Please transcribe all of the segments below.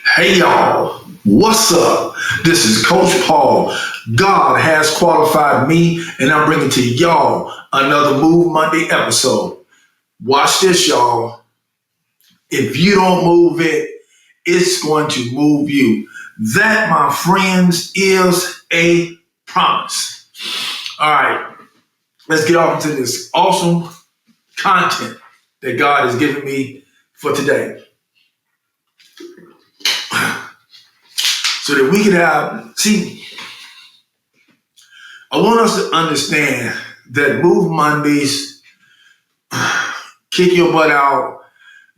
Hey y'all, what's up? This is Coach Paul. God has qualified me, and I'm bringing to y'all another Move Monday episode. Watch this, y'all. If you don't move it, it's going to move you. That, my friends, is a promise. All right, let's get off into this awesome content that God has given me for today. So that we can I want us to understand that Move Mondays, Kick Your Butt Out,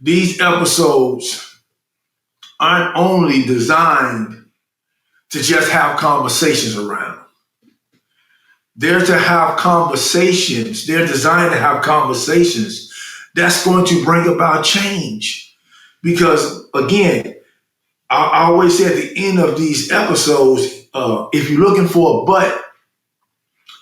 these episodes aren't only designed to just have conversations around. They're to have conversations. They're designed to have conversations that's going to bring about change. Because again, I always say at the end of these episodes, if you're looking for a butt,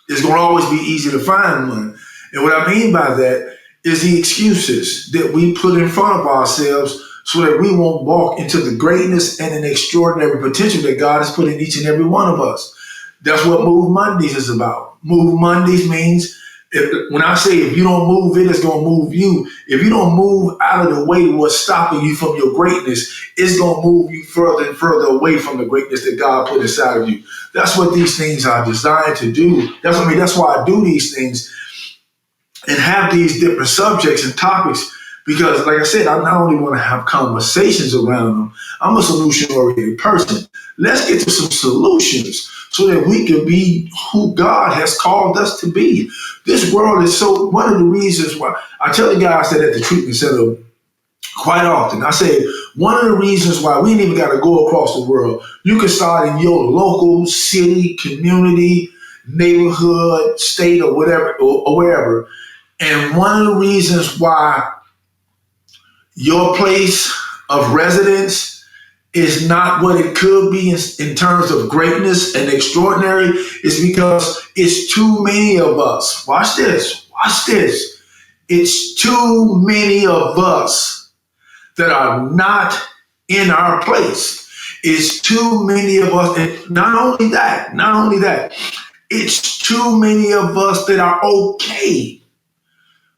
it's going to always be easy to find one. And what I mean by that is the excuses that we put in front of ourselves so that we won't walk into the greatness and an extraordinary potential that God has put in each and every one of us. That's what Move Mondays is about. Move Mondays means when I say if you don't move it, it's going to move you. If you don't move out of the way what's stopping you from your greatness, it's going to move you further and further away from the greatness that God put inside of you. That's what these things are designed to do. That's why I do these things and have these different subjects and topics. Because, like I said, I not only want to have conversations around them, I'm a solution-oriented person. Let's get to some solutions so that we can be who God has called us to be. This world is one of the reasons why I tell the guys that at the treatment center quite often. I say one of the reasons why we ain't even got to go across the world. You can start in your local city, community, neighborhood, state, or whatever, or wherever. And one of the reasons why your place of residence is not what it could be in terms of greatness and extraordinary is because it's too many of us. Watch this. Watch this. It's too many of us that are not in our place. It's too many of us. And not only that, it's too many of us that are okay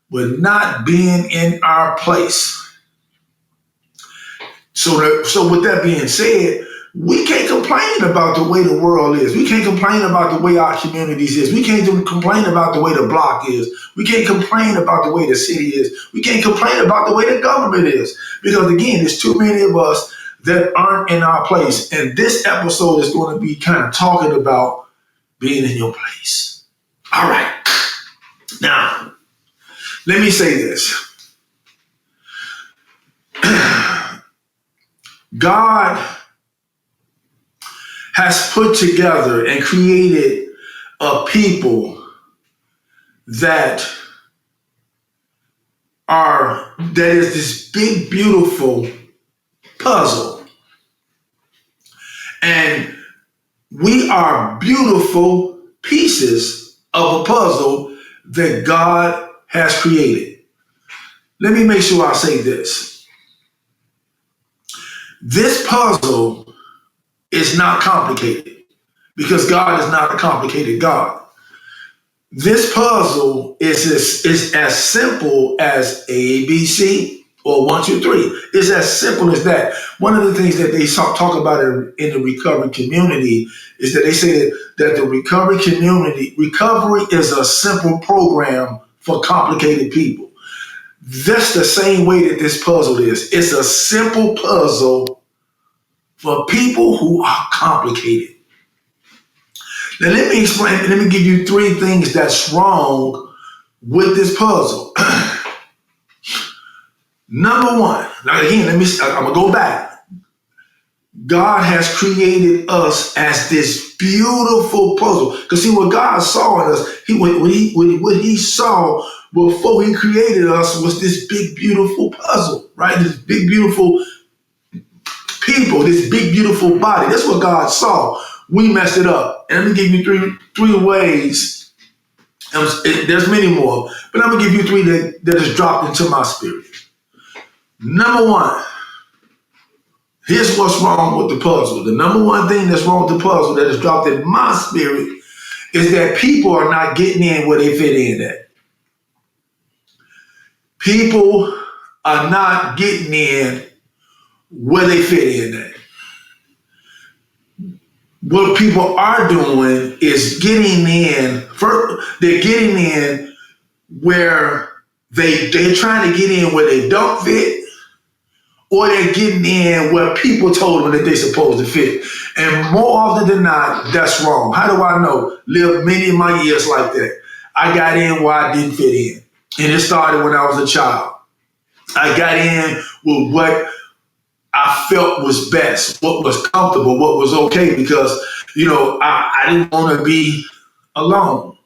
with not being in our place. So with that being said, we can't complain about the way the world is. We can't complain about the way our communities is. We can't complain about the way the block is. We can't complain about the way the city is. We can't complain about the way the government is. Because again, there's too many of us that aren't in our place. And this episode is going to be kind of talking about being in your place. All right. Now, let me say this. God has put together and created a people that is this big, beautiful puzzle. And we are beautiful pieces of a puzzle that God has created. Let me make sure I say this. This puzzle is not complicated because God is not a complicated God. This puzzle is as simple as A, B, C, or 1, 2, 3. It's as simple as that. One of the things that they talk about in the recovery community is that they say that the recovery is a simple program for complicated people. That's the same way that this puzzle is. It's a simple puzzle for people who are complicated. Now let me explain, let me give you 3 things that's wrong with this puzzle. Number 1, now again, I'm gonna go back. God has created us as this beautiful puzzle. Because see, what God saw in us, what he saw before he created us was this big, beautiful puzzle, right? This big, beautiful people, this big, beautiful body. That's what God saw. We messed it up. And let me give you three ways. There's many more, but I'm gonna give you 3 that, is dropped into my spirit. Number 1, Here's what's wrong with the puzzle. The number one thing that's wrong with the puzzle that has dropped in my spirit is that people are not getting in where they fit in at. People are not getting in where they fit in at. What people are doing is getting in. First, they're getting in where they're trying to get in where they don't fit, or they're getting in where people told them that they're supposed to fit. And more often than not, that's wrong. How do I know? Lived many of my years like that. I got in where I didn't fit in. And it started when I was a child. I got in with what I felt was best, what was comfortable, what was okay, because, I didn't want to be alone.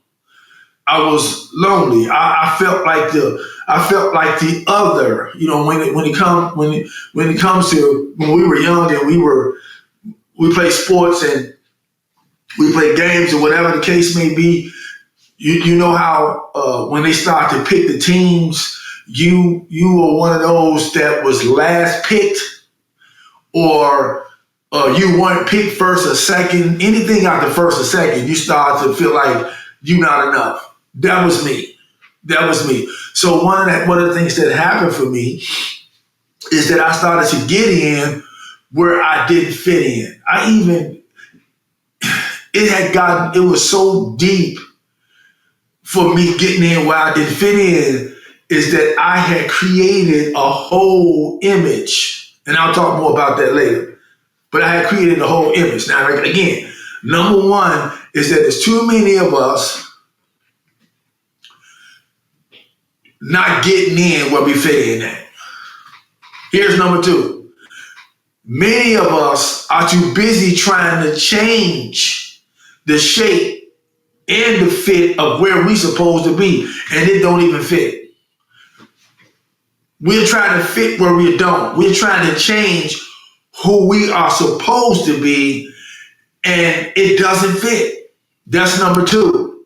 I was lonely. I felt like the other. When it comes to when we were young and we played sports and we played games or whatever the case may be. You know how when they start to pick the teams, you were one of those that was last picked, or you weren't picked first or second. Anything after first or second, you start to feel like you're not enough. That was me. So one of the things that happened for me is that I started to get in where I didn't fit in. It was so deep for me getting in where I didn't fit in, is that I had created a whole image. And I'll talk more about that later. But I had created a whole image. Now, again, number one is that there's too many of us not getting in where we fit in at. Here's number two. Many of us are too busy trying to change the shape and the fit of where we're supposed to be, and it don't even fit. We're trying to fit where we don't. We're trying to change who we are supposed to be, and it doesn't fit. That's number two.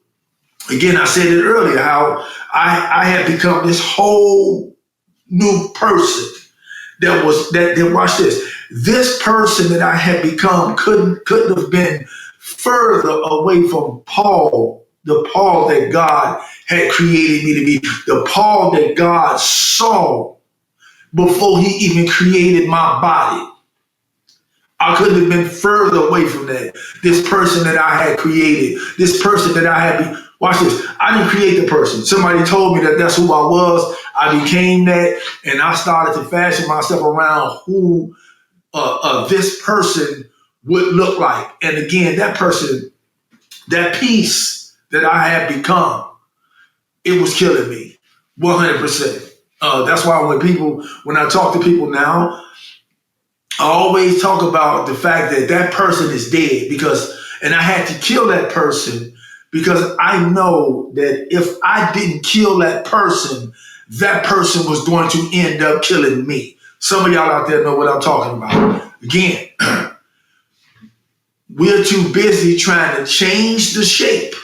Again, I said it earlier, how I had become this whole new person that watch this. This person that I had become couldn't have been further away from Paul, the Paul that God had created me to be, the Paul that God saw before he even created my body. I couldn't have been further away from that. This person that I had created, this person that I had watch this. I didn't create the person. Somebody told me that that's who I was. I became that, and I started to fashion myself around who this person would look like. And again, that person, that piece that I had become, it was killing me 100%. That's why when I talk to people now, I always talk about the fact that that person is dead, and I had to kill that person because I know that if I didn't kill that person was going to end up killing me. Some of y'all out there know what I'm talking about. Again, we're too busy trying to change the shape.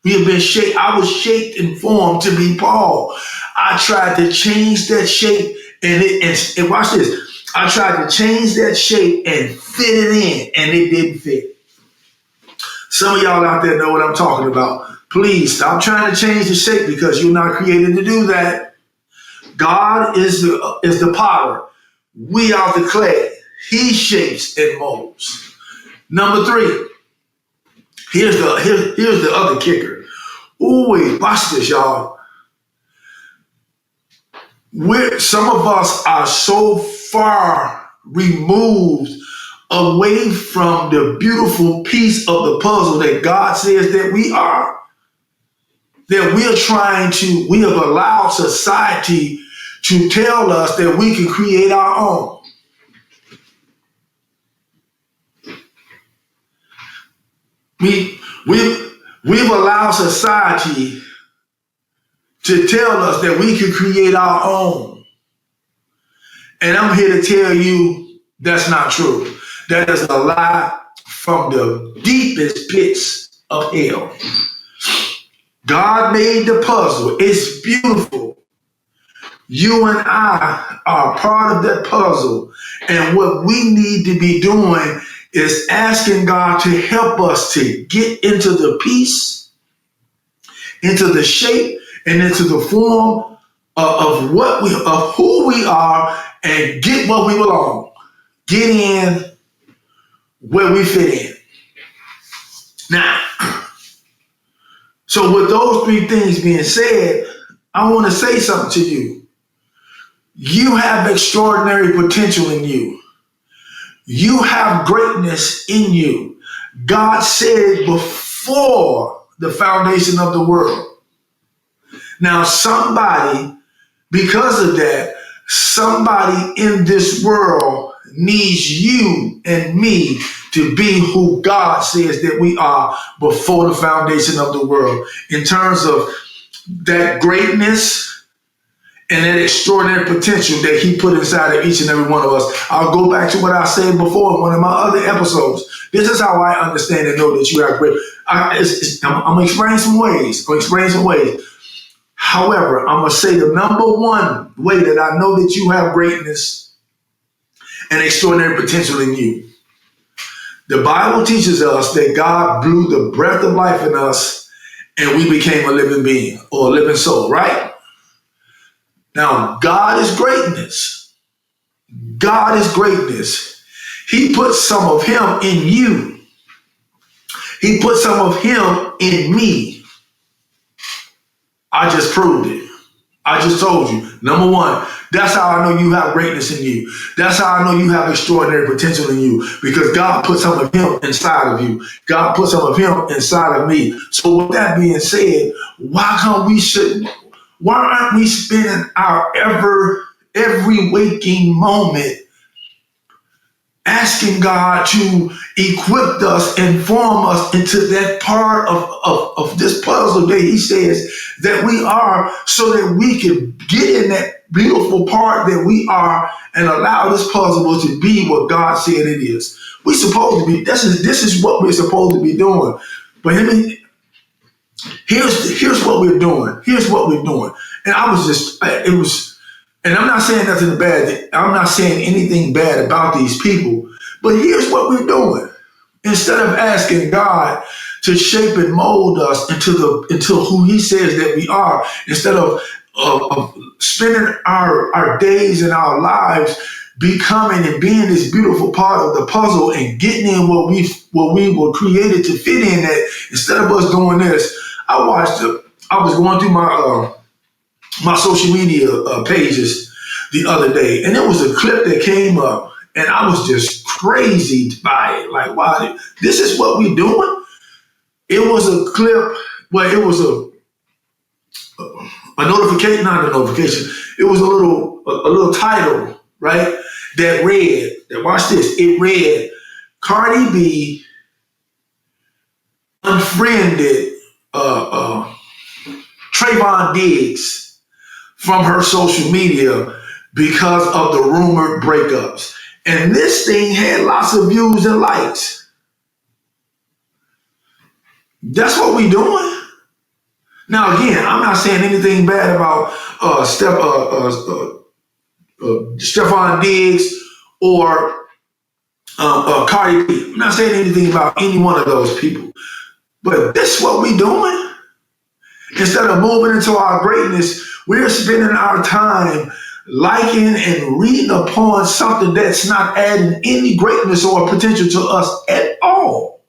We have been shaped. I was shaped and formed to be Paul. I tried to change that shape, and watch this. I tried to change that shape and fit it in, and it didn't fit. Some of y'all out there know what I'm talking about. Please stop trying to change the shape because you're not created to do that. God is the potter. We are the clay. He shapes and molds. Number three. Here's the other kicker. Ooh, wait, watch this, y'all. Some of us are so far removed away from the beautiful piece of the puzzle that God says that we are, that we have allowed society to tell us that we can create our own. We've allowed society to tell us that we can create our own. And I'm here to tell you that's not true. That is a lie from the deepest pits of hell. God made the puzzle. It's beautiful. You and I are part of that puzzle. And what we need to be doing is asking God to help us to get into the peace, into the shape, and into the form of who we are, and get what we belong. Get in where we fit in. Now, so with those three things being said, I want to say something to you. You have extraordinary potential in you. You have greatness in you. God said before the foundation of the world. Now, because of that, somebody in this world needs you and me to be who God says that we are before the foundation of the world. In terms of that greatness and that extraordinary potential that he put inside of each and every one of us. I'll go back to what I said before in one of my other episodes. This is how I understand and know that you have great. I'm going to explain some ways. However, I'm going to say the number one way that I know that you have greatness and extraordinary potential in you. The Bible teaches us that God blew the breath of life in us and we became a living being or a living soul, right? Now, God is greatness. God is greatness. He put some of him in you. He put some of him in me. I just proved it. I just told you. Number one, that's how I know you have greatness in you. That's how I know you have extraordinary potential in you, because God put some of him inside of you. God put some of him inside of me. So with that being said, why aren't we spending our every waking moment asking God to equip us and form us into that part of this puzzle that he says that we are, so that we can get in that beautiful part that we are and allow this puzzle to be what God said it is. We supposed to be, this is what we're supposed to be doing. But here's what we're doing. Here's what we're doing. And and I'm not saying nothing bad. I'm not saying anything bad about these people. But here's what we're doing. Instead of asking God to shape and mold us into who he says that we are, instead of spending our days and our lives becoming and being this beautiful part of the puzzle and getting in what we were created to fit in, that instead of us doing this, I was going through my social media pages the other day, and there was a clip that came up, and I was just crazy by it. Like, wow, this is what we're doing? It was a clip where it was a notification, not a notification. It was a little title, right? Watch this. It read, Cardi B unfriended Trayvon Diggs from her social media because of the rumored breakups. And this thing had lots of views and likes. That's what we doing. Now, again, I'm not saying anything bad about Stephon Diggs or Cardi B. I'm not saying anything about any one of those people. But this is what we doing. Instead of moving into our greatness, we're spending our time liking and reading upon something that's not adding any greatness or potential to us at all.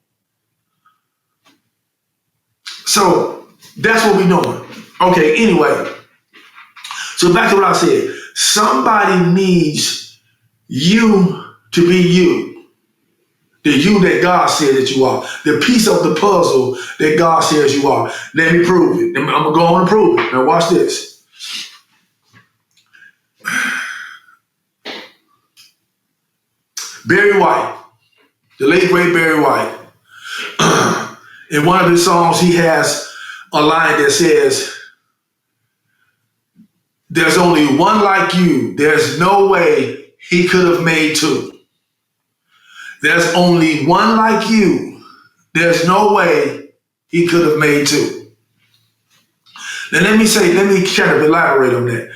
So that's what we're doing. Okay, anyway. So back to what I said. Somebody needs you to be you. The you that God said that you are. The piece of the puzzle that God says you are. Let me prove it. I'm going to go on and prove it. Now watch this. Barry White, the late great Barry White, in one of his songs, he has a line that says, there's only one like you. There's no way he could have made two. There's only one like you. There's no way he could have made two. Now let me kind of elaborate on that.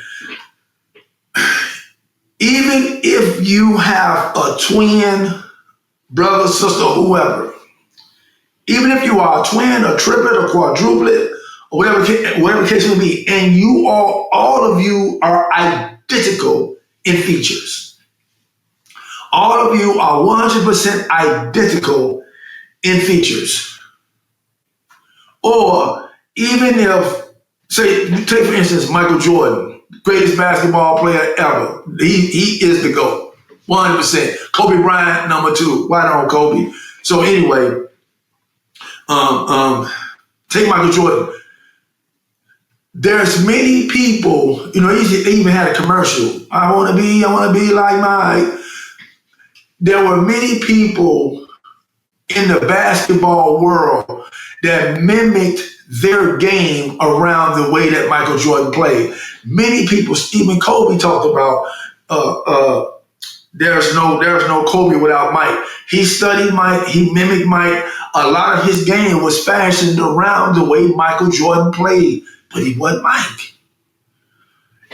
Even if you have a twin, brother, sister, whoever, even if you are a twin, a triplet, or quadruplet, or whatever the case may be, and all of you are identical in features. All of you are 100% identical in features. Or even if, say, take for instance, Michael Jordan, greatest basketball player ever. He is the GOAT, 100%. Kobe Bryant, number 2. Right on, Kobe. So anyway, take Michael Jordan. There's many people, he even had a commercial. I want to be like Mike. There were many people in the basketball world that mimicked their game around the way that Michael Jordan played. Many people, Stephen Kobe talked about, there's no Kobe without Mike. He studied Mike, he mimicked Mike. A lot of his game was fashioned around the way Michael Jordan played, but he wasn't Mike.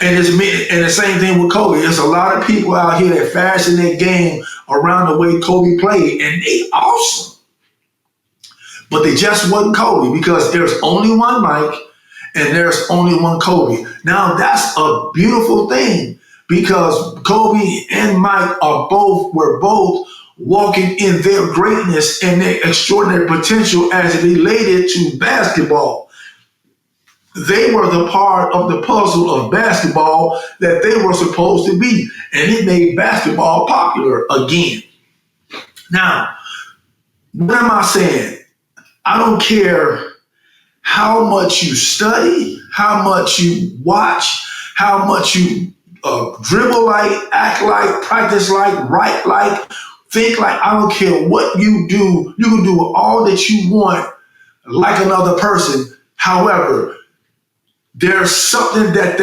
And the same thing with Kobe. There's a lot of people out here that fashion their game around the way Kobe played, and they awesome. But they just wasn't Kobe because there's only one Mike and there's only one Kobe. Now that's a beautiful thing because Kobe and Mike were both walking in their greatness and their extraordinary potential as it related to basketball. They were the part of the puzzle of basketball that they were supposed to be, and it made basketball popular again. Now, what am I saying? I don't care how much you study, how much you watch, how much you dribble like, act like, practice like, write like, think like. I don't care what you do. You can do all that you want like another person. However, there's something that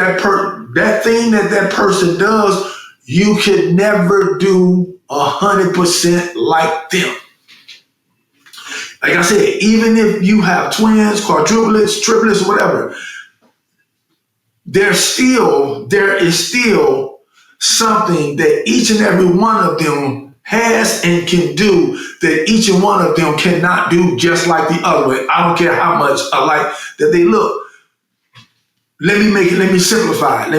thing that person does, you could never do 100% like them. Like I said, even if you have twins, quadruplets, triplets, or whatever, there is still something that each and every one of them has and can do that each and one of them cannot do just like the other one. I don't care how much alike that they look. Let me simplify it.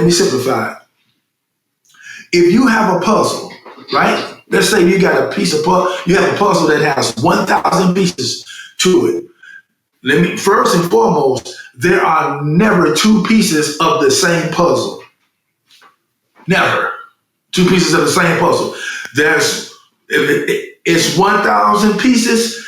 If you have a puzzle, right? Let's say you got you have a puzzle that has 1,000 pieces to it. First and foremost, there are never two pieces of the same puzzle. Never. Two pieces of the same puzzle. It's 1,000 pieces.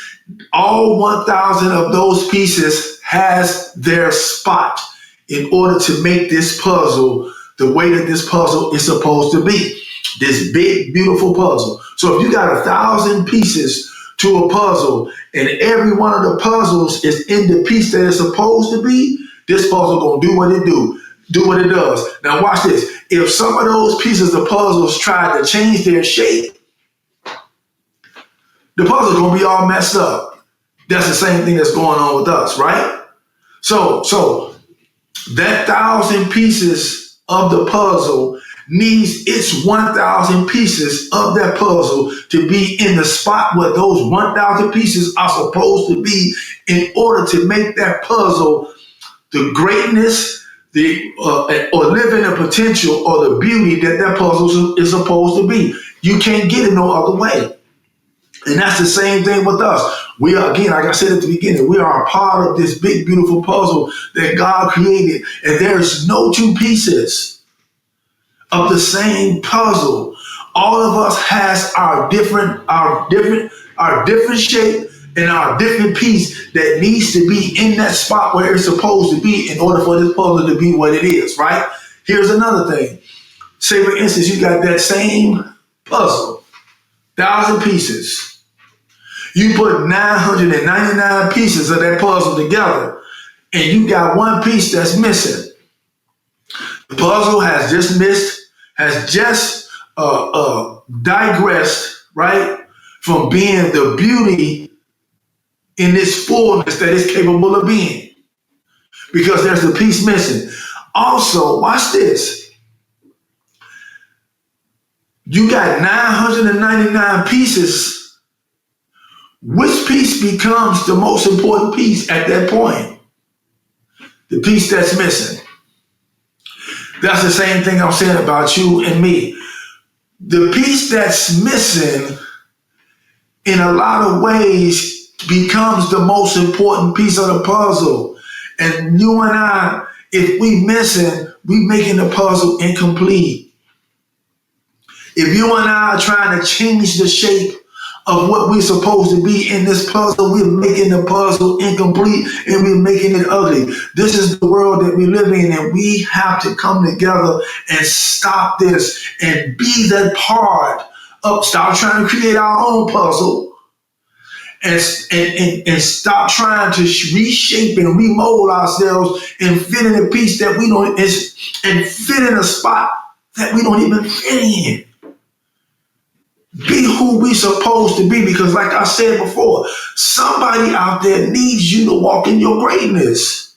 All 1,000 of those pieces has their spot in order to make this puzzle the way that this puzzle is supposed to be. This big, beautiful puzzle. So if you got 1,000 pieces to a puzzle and every one of the puzzles is in the piece that it's supposed to be, this puzzle gonna do what it does. Now watch this. If some of those pieces of puzzles try to change their shape, the puzzle's gonna be all messed up. That's the same thing that's going on with us, right? So that 1,000 pieces of the puzzle needs its 1,000 pieces of that puzzle to be in the spot where those 1,000 pieces are supposed to be in order to make that puzzle the greatness, or live in the potential or the beauty that puzzle is supposed to be. You can't get it no other way. And that's the same thing with us. We are, again, like I said at the beginning, we are a part of this big, beautiful puzzle that God created. And there's no two pieces of the same puzzle. All of us has our different shape and our different piece that needs to be in that spot where it's supposed to be in order for this puzzle to be what it is, right? Here's another thing. Say, for instance, you got that same puzzle, 1,000 pieces. You put 999 pieces of that puzzle together, and you got one piece that's missing. The puzzle has just digressed, right, from being the beauty in this fullness that it's capable of being, because there's a piece missing. Also, watch this. You got 999 pieces. Which piece becomes the most important piece at that point? The piece that's missing. That's the same thing I'm saying about you and me. The piece that's missing, in a lot of ways, becomes the most important piece of the puzzle. And you and I, if we missing, we making the puzzle incomplete. If you and I are trying to change the shape of what we're supposed to be in this puzzle, we're making the puzzle incomplete and we're making it ugly. This is the world that we live in, and we have to come together and stop this and be that part of, stop trying to create our own puzzle and stop trying to reshape and remold ourselves and fit in a piece that we don't, and fit in a spot that we don't even fit in. Be who we supposed to be, because like I said before, somebody out there needs you to walk in your greatness.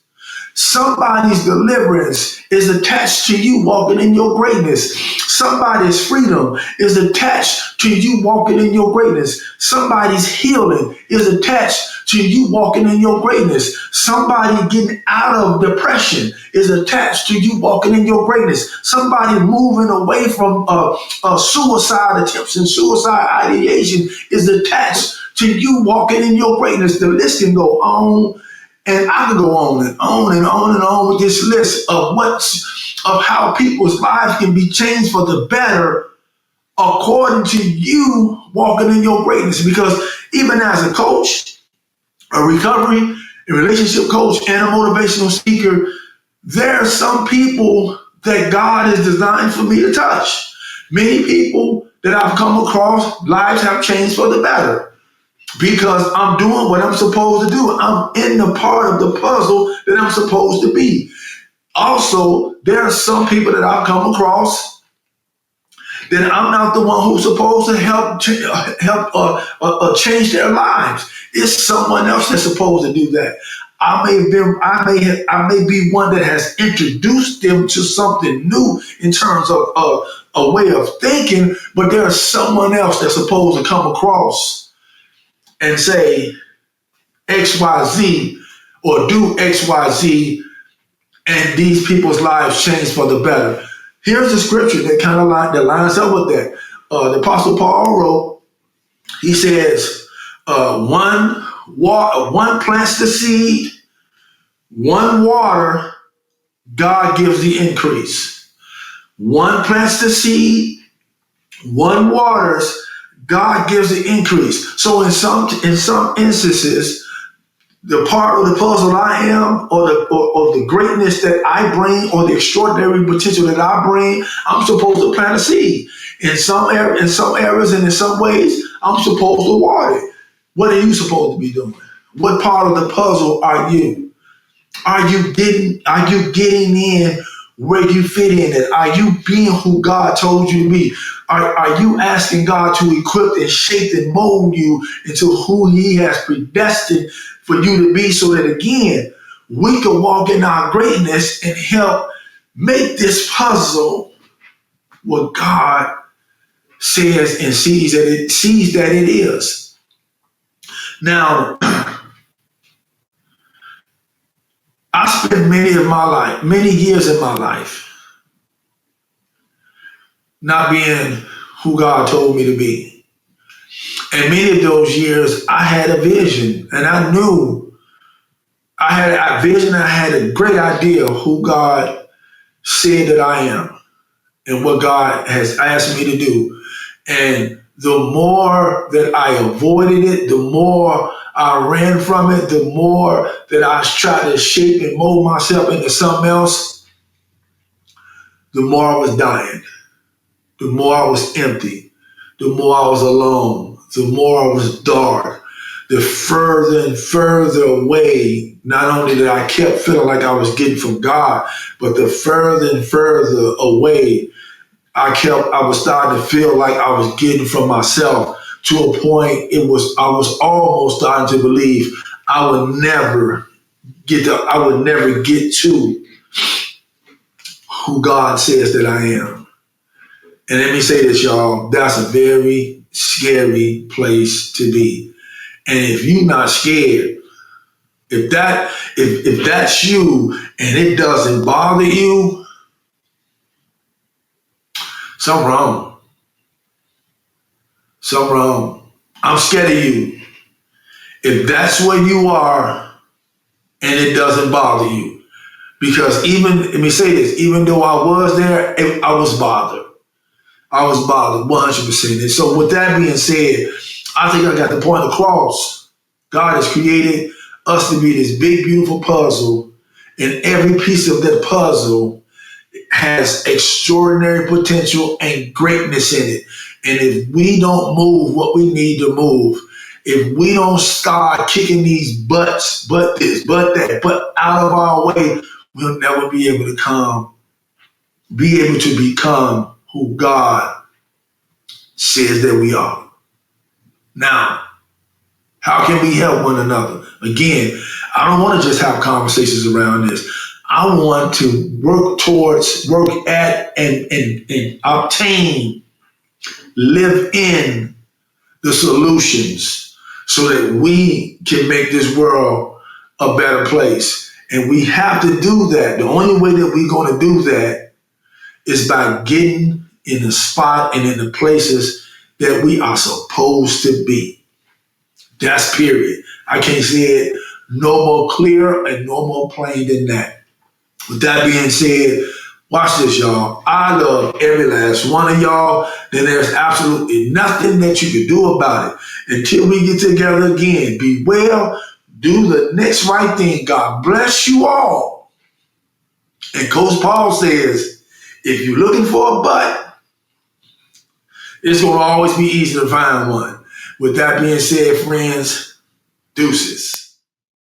Somebody's deliverance is attached to you walking in your greatness. Somebody's freedom is attached to you walking in your greatness. Somebody's healing is attached to you walking in your greatness. Somebody getting out of depression is attached to you walking in your greatness. Somebody moving away from suicide attempts and suicide ideation is attached to you walking in your greatness. The list can go on. And I could go on and on and on and on with this list of how people's lives can be changed for the better according to you walking in your greatness. Because even as a coach, a recovery and relationship coach, and a motivational speaker, there are some people that God has designed for me to touch. Many people that I've come across, lives have changed for the better. Because I'm doing what I'm supposed to do. I'm in the part of the puzzle that I'm supposed to be. Also, there are some people that I've come across that I'm not the one who's supposed to help change their lives. It's someone else that's supposed to do that. I may be one that has introduced them to something new in terms of a way of thinking, but there's someone else that's supposed to come across and say XYZ or do XYZ, and these people's lives change for the better. Here's the scripture that kind of that lines up with that. The Apostle Paul wrote, he says, one plants the seed, one water, God gives the increase. One plants the seed, one waters, God gives the increase. So in some instances, the part of the puzzle I am, or the greatness that I bring, or the extraordinary potential that I bring, I'm supposed to plant a seed. In some areas and in some ways, I'm supposed to water it. What are you supposed to be doing? What part of the puzzle are you? Are you getting in where you fit in it? Are you being who God told you to be? Are you asking God to equip and shape and mold you into who He has predestined for you to be, so that again, we can walk in our greatness and help make this puzzle what God says and sees that it is. Now, I spent many years in my life not being who God told me to be. And many of those years, I had a vision, and I knew I had a vision. I had a great idea of who God said that I am and what God has asked me to do. And the more that I avoided it, the more I ran from it, the more that I tried to shape and mold myself into something else, the more I was dying, the more I was empty, the more I was alone, the more I was dark, the further and further away, not only that I kept feeling like I was getting from God, but the further and further away I was starting to feel like I was getting from myself, to a point I was almost starting to believe I would never get to who God says that I am. And let me say this, y'all, that's a very scary place to be. And if you're not scared, if that's you and it doesn't bother you, something wrong. Something wrong. I'm scared of you. If that's where you are and it doesn't bother you. Because let me say this, even though I was there, I was bothered. I was bothered 100%. And so with that being said, I think I got the point across. God has created us to be this big, beautiful puzzle, and every piece of that puzzle has extraordinary potential and greatness in it. And if we don't move what we need to move, if we don't start kicking these butts, butt this, butt that, butt out of our way, we'll never be able to become who God says that we are. Now, how can we help one another? Again, I don't want to just have conversations around this. I want to work at, and obtain, live in the solutions so that we can make this world a better place. And we have to do that. The only way that we're going to do that is by getting in the spot and in the places that we are supposed to be. That's period. I can't say it no more clear and no more plain than that. With that being said, watch this, y'all. I love every last one of y'all. Then there's absolutely nothing that you can do about it. Until we get together again, be well, do the next right thing. God bless you all. And Coach Paul says, if you're looking for a butt, it's going to always be easy to find one. With that being said, friends, deuces.